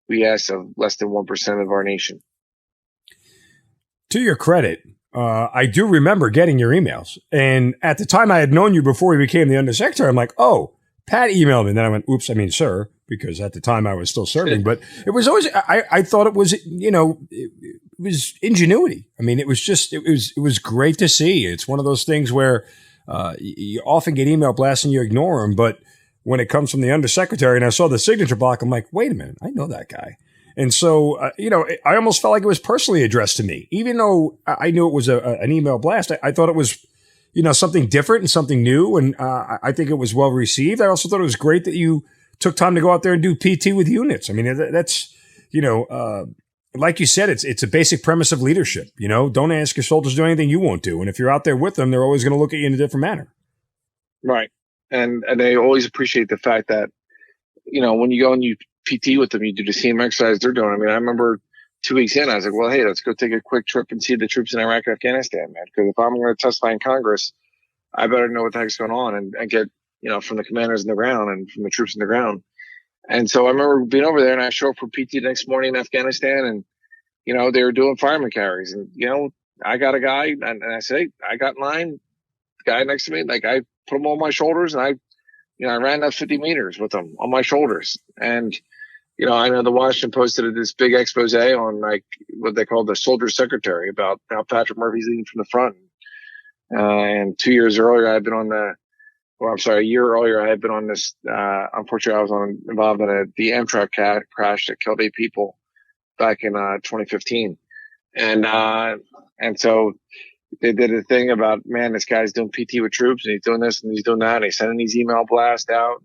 we ask of less than 1% of our nation. To your credit, I do remember getting your emails. And at the time I had known you before you became the undersecretary. I'm like, oh, Pat emailed me. And then I went, oops, I mean, sir, because at the time I was still serving. But it was always, I thought it was, it was ingenuity. I mean, it was great to see. It's one of those things where you often get email blasts and you ignore them. But when it comes from the undersecretary and I saw the signature block, I'm like, wait a minute, I know that guy. And so, I almost felt like it was personally addressed to me, even though I knew it was an email blast. I thought it was, something different and something new. And I think it was well received. I also thought it was great that you took time to go out there and do PT with units. I mean, that's, like you said, it's a basic premise of leadership. Don't ask your soldiers to do anything you won't do. And if you're out there with them, they're always going to look at you in a different manner. Right. And they always appreciate the fact that, when you go and you PT with them, you do the same exercise they're doing. I mean, I remember 2 weeks in, I was like, well, hey, let's go take a quick trip and see the troops in Iraq and Afghanistan, man. Because if I'm going to testify in Congress, I better know what the heck's going on and get, from the commanders in the ground and from the troops in the ground. And so I remember being over there and I showed up for PT the next morning in Afghanistan and, they were doing fireman carries. And, I got a guy and I said, hey, I got mine. The guy next to me, like I put him on my shoulders and I ran that 50 meters with him on my shoulders. And, I know the Washington Post did this big expose on like what they call the soldier secretary about how Patrick Murphy's leading from the front. And 2 years earlier, a year earlier, I had been on this, unfortunately, I was involved in the Amtrak crash that killed 8 people back in 2015. And so they did a thing about, man, this guy's doing PT with troops and he's doing this and he's doing that. And he's sending these email blasts out.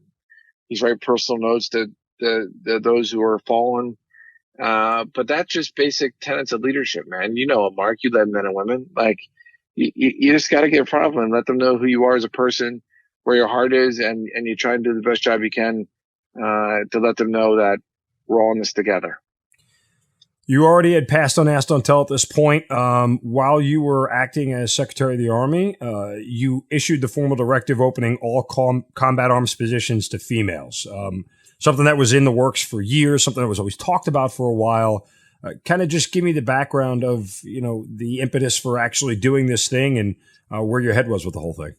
He's writing personal notes to those who are fallen. But that's just basic tenets of leadership, man. Mark, you led men and women. Like you just got to get in front of them and let them know who you are as a person, where your heart is. And you try and do the best job you can, to let them know that we're all in this together. You already had passed on, asked, don't tell at this point. While you were acting as Secretary of the Army, you issued the formal directive opening all combat arms positions to females. Something that was in the works for years, something that was always talked about for a while. Kind of just give me the background of, the impetus for actually doing this thing and where your head was with the whole thing.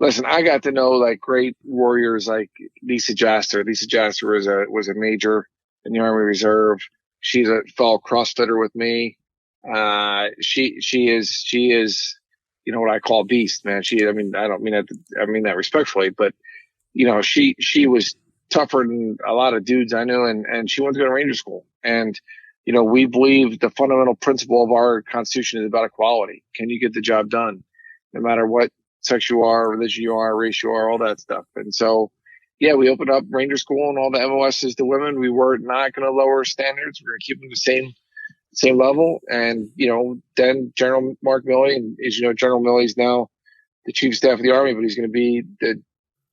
Listen, I got to know like great warriors like Lisa Jaster. Lisa Jaster was a major in the Army Reserve. She's a fellow CrossFitter with me. She is, what I call a beast, man. I mean that respectfully, but she was tougher than a lot of dudes I knew, and she went to go to Ranger School. And, we believe the fundamental principle of our Constitution is about equality. Can you get the job done? No matter what sex you are, religion you are, race you are, all that stuff. And so, yeah, we opened up Ranger School and all the MOSs to women. We were not going to lower standards. We were going to keep them the same level. And, then General Mark Milley, and as you know, General Milley's now the Chief of Staff of the Army, but he's going to be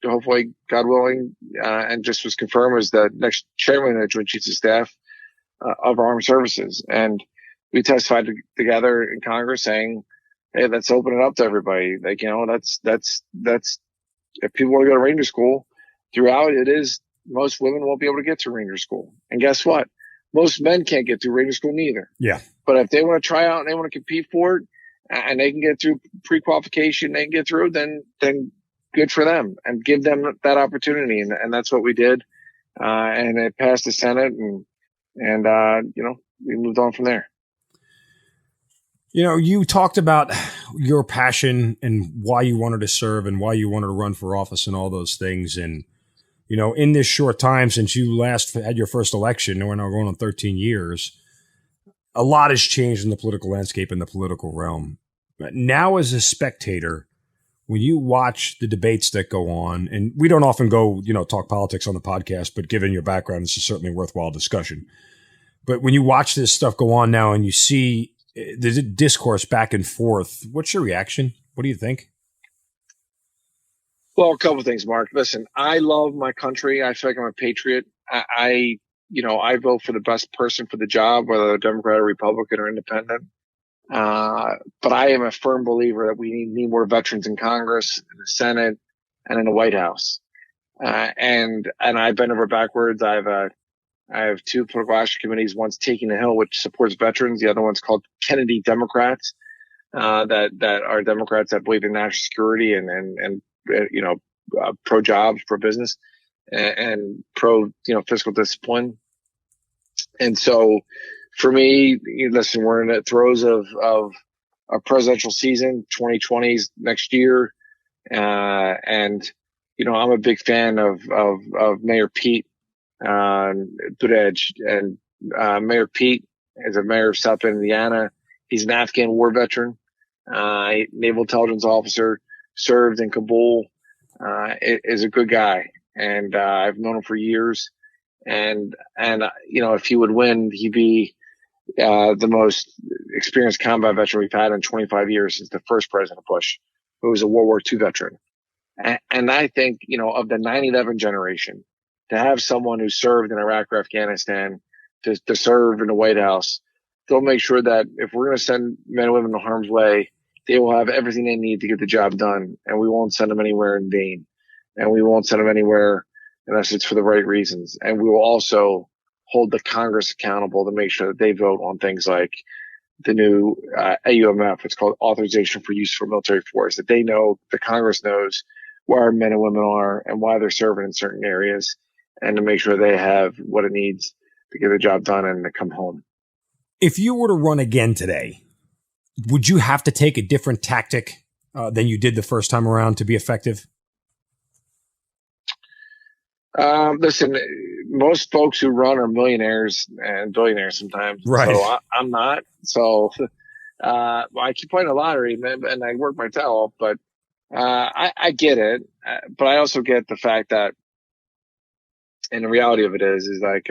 hopefully, God willing, and just was confirmed as the next chairman of the Joint Chiefs of Staff of our Armed Services. And we testified together in Congress saying, hey, let's open it up to everybody. Like, that's if people want to go to Ranger School, throughout it is, most women won't be able to get to Ranger School. And guess what? Most men can't get through Ranger School neither. Yeah. But if they want to try out and they want to compete for it, and they can get through pre-qualification, they can get through, then good for them, and give them that opportunity. And that's what we did. And it passed the Senate, and we moved on from there. You talked about your passion and why you wanted to serve and why you wanted to run for office and all those things. And, in this short time since you last had your first election, we're now going on 13 years, a lot has changed in the political landscape and the political realm. But now as a spectator, when you watch the debates that go on, and we don't often go, talk politics on the podcast, but given your background, this is certainly a worthwhile discussion. But when you watch this stuff go on now and you see the discourse back and forth, what's your reaction? What do you think? Well, a couple of things, Mark. Listen, I love my country. I feel like I'm a patriot. I vote for the best person for the job, whether they're Democrat or Republican or independent. But I am a firm believer that we need more veterans in Congress, in the Senate, and in the White House. And I've been over backwards. I have two political action committees. One's Taking the Hill, which supports veterans. The other one's called Kennedy Democrats, that are Democrats that believe in national security and pro jobs, pro business, and pro, fiscal discipline. And so for me, listen, we're in the throes of a presidential season. 2020 is next year. And, I'm a big fan of Mayor Pete Buttigieg, and Mayor Pete is a mayor of South Bend, Indiana. He's an Afghan war veteran, naval intelligence officer, served in Kabul, is a good guy. And I've known him for years. And if he would win, he'd be the most experienced combat veteran we've had in 25 years since the first President Bush, who was a World War II veteran. And I think, of the 9/11 generation, to have someone who served in Iraq or Afghanistan to serve in the White House, they'll make sure that if we're going to send men and women to harm's way, they will have everything they need to get the job done. And we won't send them anywhere in vain. And we won't send them anywhere unless it's for the right reasons. And we will also hold the Congress accountable to make sure that they vote on things like the new AUMF. It's called Authorization for Use for Military Force, that they know, the Congress knows where our men and women are and why they're serving in certain areas, and to make sure they have what it needs to get the job done and to come home. If you were to run again today, would you have to take a different tactic than you did the first time around to be effective? Listen, most folks who run are millionaires and billionaires sometimes. Right. So I'm not. So I keep playing the lottery, and I work my tail off, but I get it. But I also get the fact that, and the reality of it is like,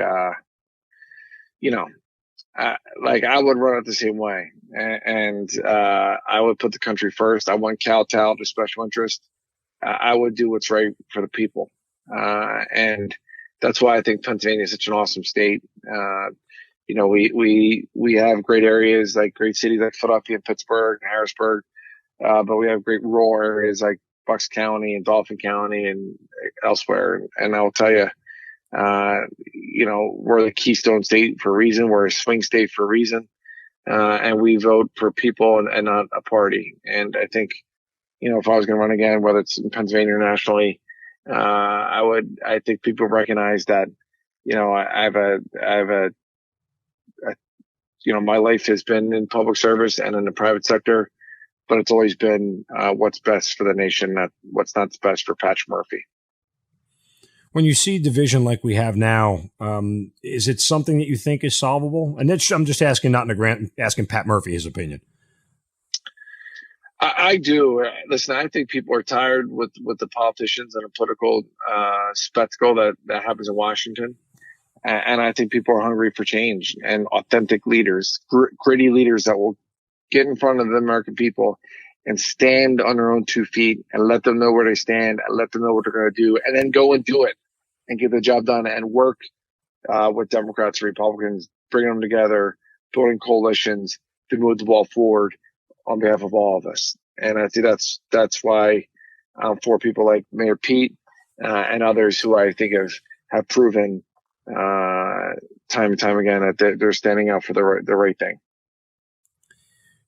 like I would run it the same way, and I would put the country first. I want Cal-Tal to special interest. I would do what's right for the people. And that's why I think Pennsylvania is such an awesome state. We have great areas, like great cities like Philadelphia and Pittsburgh and Harrisburg. But we have great rural areas like Bucks County and Dauphin County and elsewhere. And I will tell you, we're the Keystone State for a reason. We're a swing state for a reason. And we vote for people and not a party. And I think, if I was going to run again, whether it's in Pennsylvania or nationally, I think people recognize that, my life has been in public service and in the private sector, but it's always been, what's best for the nation, not what's not best for Patrick Murphy. When you see division like we have now, is it something that you think is solvable? And I'm just asking, not in a grant, asking Pat Murphy his opinion. I do. Listen, I think people are tired with the politicians and the political spectacle that happens in Washington. And I think people are hungry for change and authentic leaders, gritty leaders that will get in front of the American people and stand on their own 2 feet and let them know where they stand and let them know what they're going to do and then go and do it and get the job done and work with Democrats and Republicans, bringing them together, building coalitions to move the ball forward on behalf of all of us. And I think that's why for people like Mayor Pete and others who I think have proven time and time again that they're standing out for the right thing.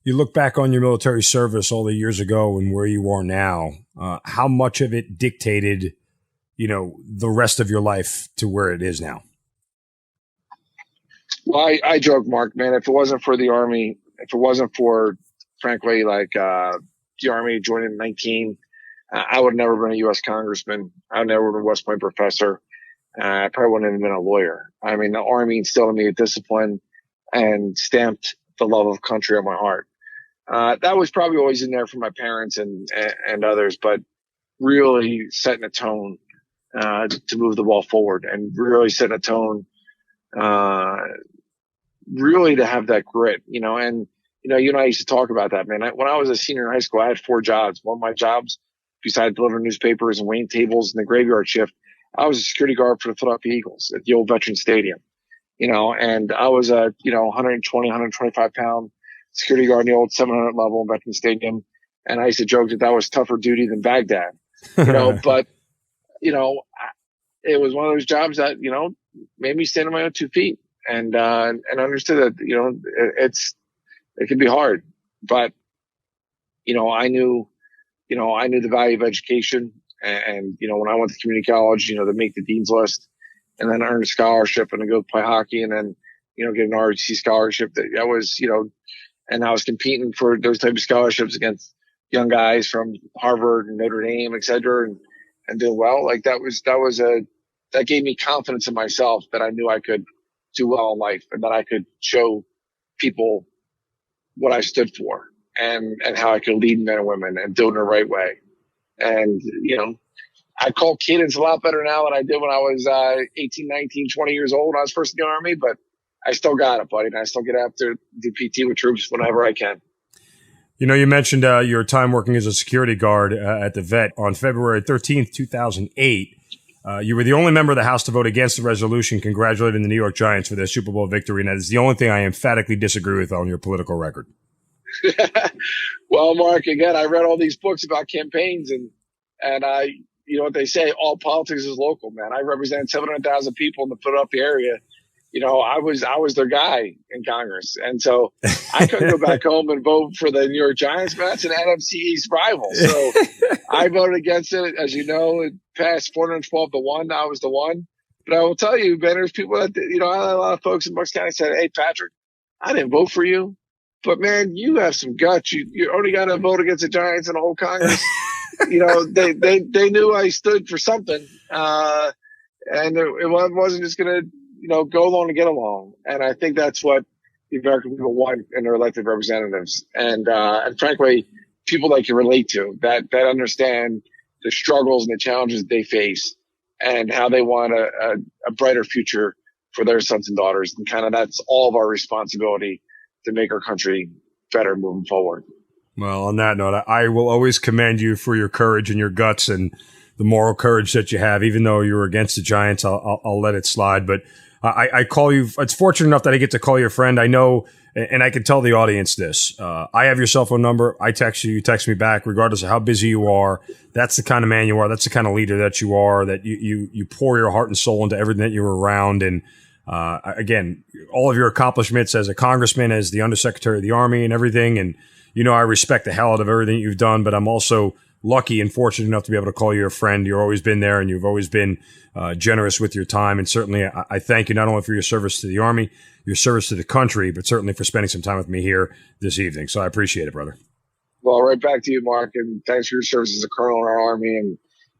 You look back on your military service all the years ago and where you are now. How much of it dictated, the rest of your life to where it is now? Well, I joke, Mark, man, if it wasn't for the Army, if it wasn't for, frankly, the Army joining in 19, I would have never been a U.S. Congressman. I would never been a West Point professor. I probably wouldn't have been a lawyer. I mean, the Army instilled in me discipline and stamped the love of country on my heart. That was probably always in there for my parents and others, but really setting a tone to move the ball forward and really setting a tone really to have that grit, and you and I used to talk about that, man. When I was a senior in high school, I had 4 jobs. One of my jobs, besides delivering newspapers and waiting tables and the graveyard shift, I was a security guard for the Philadelphia Eagles at the old Veterans Stadium, and I was a, 120, 125 pound security guard in the old 700 level in Veterans Stadium. And I used to joke that was tougher duty than Baghdad, but, it was one of those jobs that, made me stand on my own 2 feet and understood that, it can be hard, but, I knew the value of education and, when I went to community college, to make the dean's list and then earn a scholarship and to go play hockey and then, get an ROTC scholarship that was, and I was competing for those type of scholarships against young guys from Harvard and Notre Dame, et cetera, and doing well. That gave me confidence in myself that I knew I could do well in life and that I could show people what I stood for and how I could lead men and women and do it in the right way. And, I call cadence a lot better now than I did when I was 18, 19, 20 years old when I was first in the Army, but I still got it, buddy. And I still get after do PT with troops whenever I can. You mentioned your time working as a security guard at the Vet. On February 13th, 2008. You were the only member of the House to vote against the resolution congratulating the New York Giants for their Super Bowl victory. And that is the only thing I emphatically disagree with on your political record. Well, Mark, again, I read all these books about campaigns and I, what they say, all politics is local, man. I represent 700,000 people in the Philadelphia area. I was their guy in Congress. And so I couldn't go back home and vote for the New York Giants, man. That's an NFC East rival. So I voted against it. As you know, it passed 412-1. I was the one. But I will tell you, man, there's people that, I had a lot of folks in Bucks County said, hey, Patrick, I didn't vote for you. But, man, you have some guts. You only got to vote against the Giants in the whole Congress. They knew I stood for something. And it wasn't just going to, go along to get along. And I think that's what the American people want in their elected representatives. And frankly, people that can relate to, that understand the struggles and the challenges they face and how they want a brighter future for their sons and daughters. And kind of that's all of our responsibility to make our country better moving forward. Well, on that note, I will always commend you for your courage and your guts and the moral courage that you have. Even though you were against the Giants, I'll let it slide. But I call you, it's fortunate enough that I get to call you a friend. I know, and I can tell the audience this. I have your cell phone number. I text you, you text me back, regardless of how busy you are. That's the kind of man you are. That's the kind of leader that you are, that you pour your heart and soul into everything that you're around. And again, all of your accomplishments as a congressman, as the undersecretary of the Army and everything. And, I respect the hell out of everything you've done, but I'm also lucky and fortunate enough to be able to call you a friend. You've always been there and you've always been generous with your time. And certainly I thank you not only for your service to the Army, your service to the country, but certainly for spending some time with me here this evening. So I appreciate it, brother. Well, right back to you, Mark. And thanks for your service as a colonel in our Army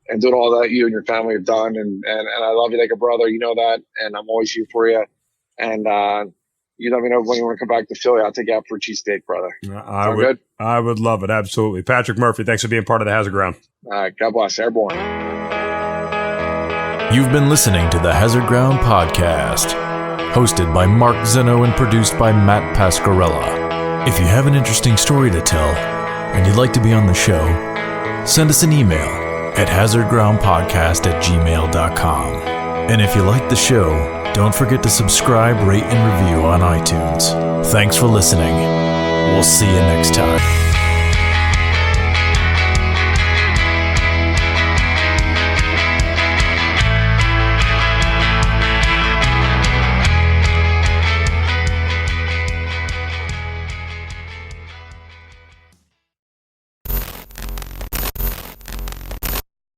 and doing all that you and your family have done. And I love you like a brother. You know that. And I'm always here for you. And, You let me know when you want to come back to Philly. I'll take you out for a cheesesteak, brother. I would love it. Absolutely. Patrick Murphy, thanks for being part of the Hazard Ground. God bless. Airborne. You've been listening to the Hazard Ground Podcast, hosted by Mark Zeno and produced by Matt Pasquarella. If you have an interesting story to tell and you'd like to be on the show, send us an email at hazardgroundpodcast@gmail.com. And if you like the show, don't forget to subscribe, rate, and review on iTunes. Thanks for listening. We'll see you next time.